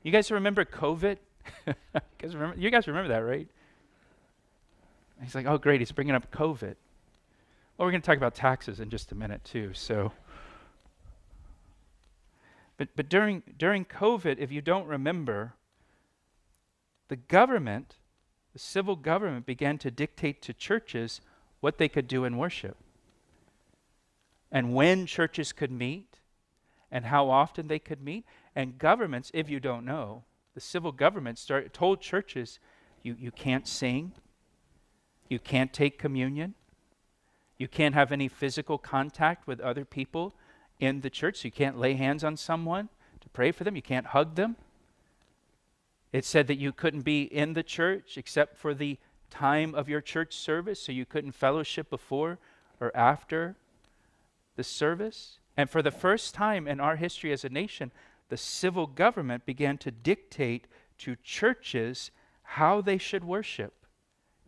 You guys remember COVID? You guys remember that, right? He's like, oh, great, he's bringing up COVID. Well, we're going to talk about taxes in just a minute, too. But during COVID, if you don't remember, the government, the civil government, began to dictate to churches what they could do in worship, and when churches could meet, and how often they could meet. And governments, if you don't know, the civil government told churches, you can't sing, you can't take communion, you can't have any physical contact with other people in the church. So you can't lay hands on someone to pray for them, you can't hug them. It said that you couldn't be in the church except for the time of your church service, so you couldn't fellowship before or after the service. And for the first time in our history as a nation, the civil government began to dictate to churches how they should worship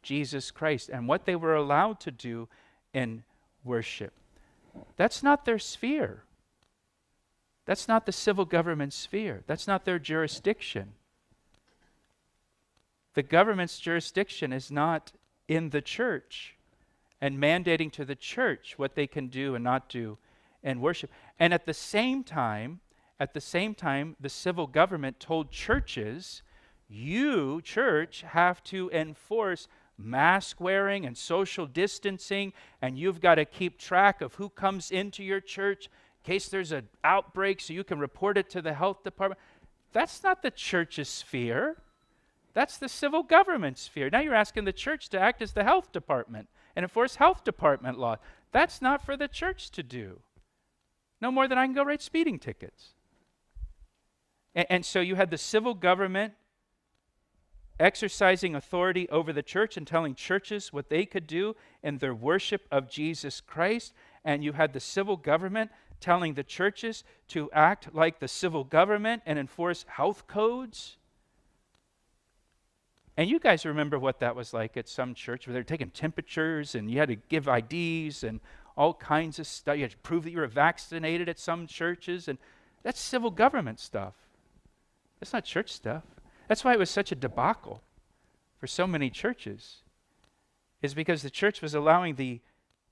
Jesus Christ and what they were allowed to do in worship. That's not their sphere. That's not the civil government's sphere. That's not their jurisdiction. The government's jurisdiction is not in the church and mandating to the church what they can do and not do in worship. And at the same time, the civil government told churches, you, church, have to enforce mask wearing and social distancing, and you've got to keep track of who comes into your church in case there's an outbreak so you can report it to the health department. That's not the church's sphere. That's the civil government's sphere. Now you're asking the church to act as the health department and enforce health department law. That's not for the church to do. No more than I can go write speeding tickets. And so you had the civil government exercising authority over the church and telling churches what they could do in their worship of Jesus Christ. And you had the civil government telling the churches to act like the civil government and enforce health codes. And you guys remember what that was like at some church where they're taking temperatures and you had to give IDs and all kinds of stuff. You had to prove that you were vaccinated at some churches, and that's civil government stuff. That's not church stuff. That's why it was such a debacle for so many churches, is because the church was allowing the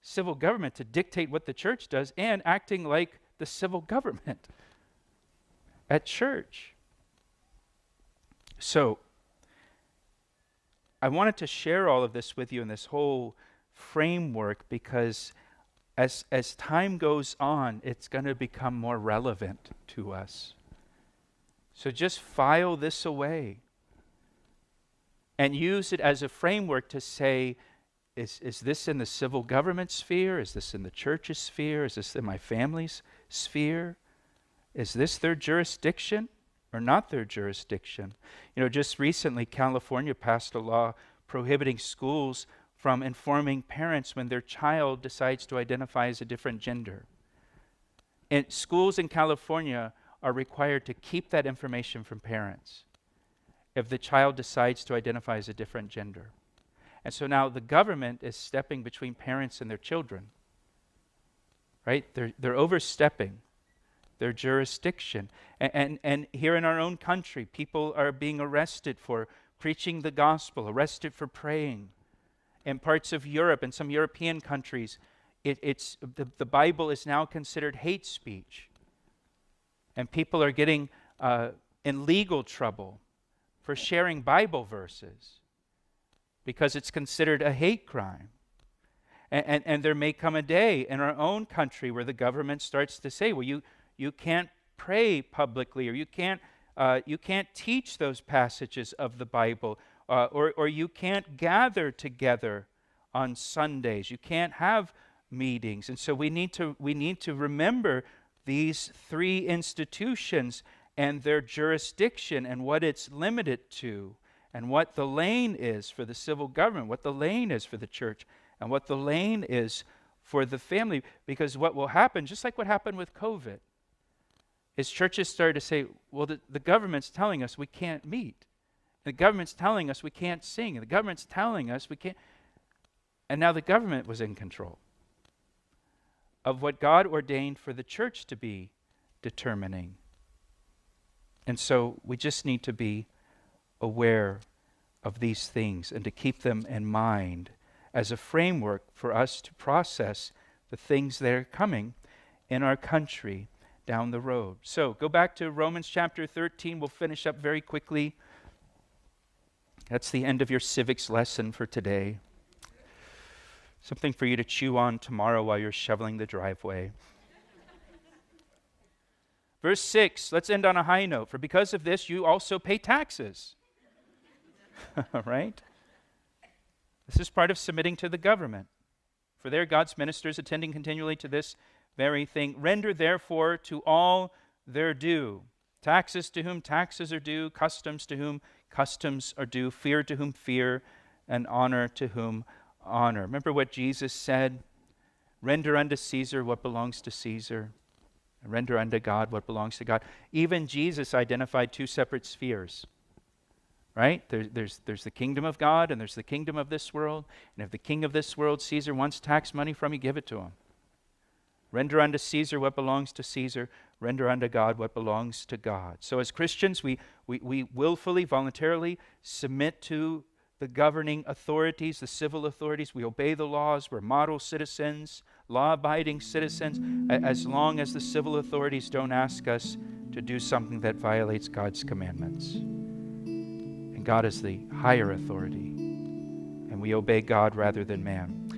civil government to dictate what the church does and acting like the civil government at church. So, I wanted to share all of this with you in this whole framework because as time goes on, it's going to become more relevant to us. So just file this away and use it as a framework to say, is this in the civil government sphere? Is this in the church's sphere? Is this in my family's sphere? Is this their jurisdiction or not their jurisdiction? You know, just recently, California passed a law prohibiting schools from informing parents when their child decides to identify as a different gender. And schools in California are required to keep that information from parents if the child decides to identify as a different gender. And so now the government is stepping between parents and their children, right? They're overstepping their jurisdiction. And here in our own country, people are being arrested for preaching the gospel, arrested for praying. In parts of Europe and some European countries, the Bible is now considered hate speech. And people are getting in legal trouble for sharing Bible verses because it's considered a hate crime. And there may come a day in our own country where the government starts to say, well, you can't pray publicly, or you can't teach those passages of the Bible, or you can't gather together on Sundays. You can't have meetings. And so we need to remember these three institutions and their jurisdiction and what it's limited to, and what the lane is for the civil government, what the lane is for the church, and what the lane is for the family. Because what will happen, just like what happened with COVID, is churches started to say, well, the government's telling us we can't meet. The government's telling us we can't sing. And the government's telling us we can't. And now the government was in control of what God ordained for the church to be determining. And so we just need to be aware of these things and to keep them in mind as a framework for us to process the things that are coming in our country down the road. So go back to Romans chapter 13. We'll finish up very quickly. That's the end of your civics lesson for today. Something for you to chew on tomorrow while you're shoveling the driveway. Verse 6, let's end on a high note. For because of this, you also pay taxes. Right? This is part of submitting to the government. For they're God's ministers, attending continually to this very thing. Render therefore to all their due. Taxes to whom taxes are due, customs to whom customs are due, fear to whom fear, and honor to whom honor. Remember what Jesus said? Render unto Caesar what belongs to Caesar, and render unto God what belongs to God. Even Jesus identified two separate spheres. Right? There's the kingdom of God and there's the kingdom of this world. And if the king of this world, Caesar, wants tax money from you, give it to him. Render unto Caesar what belongs to Caesar. Render unto God what belongs to God. So as Christians, we willfully, voluntarily submit to the governing authorities, the civil authorities. We obey the laws. We're model citizens, law-abiding citizens, as long as the civil authorities don't ask us to do something that violates God's commandments. And God is the higher authority, and we obey God rather than man.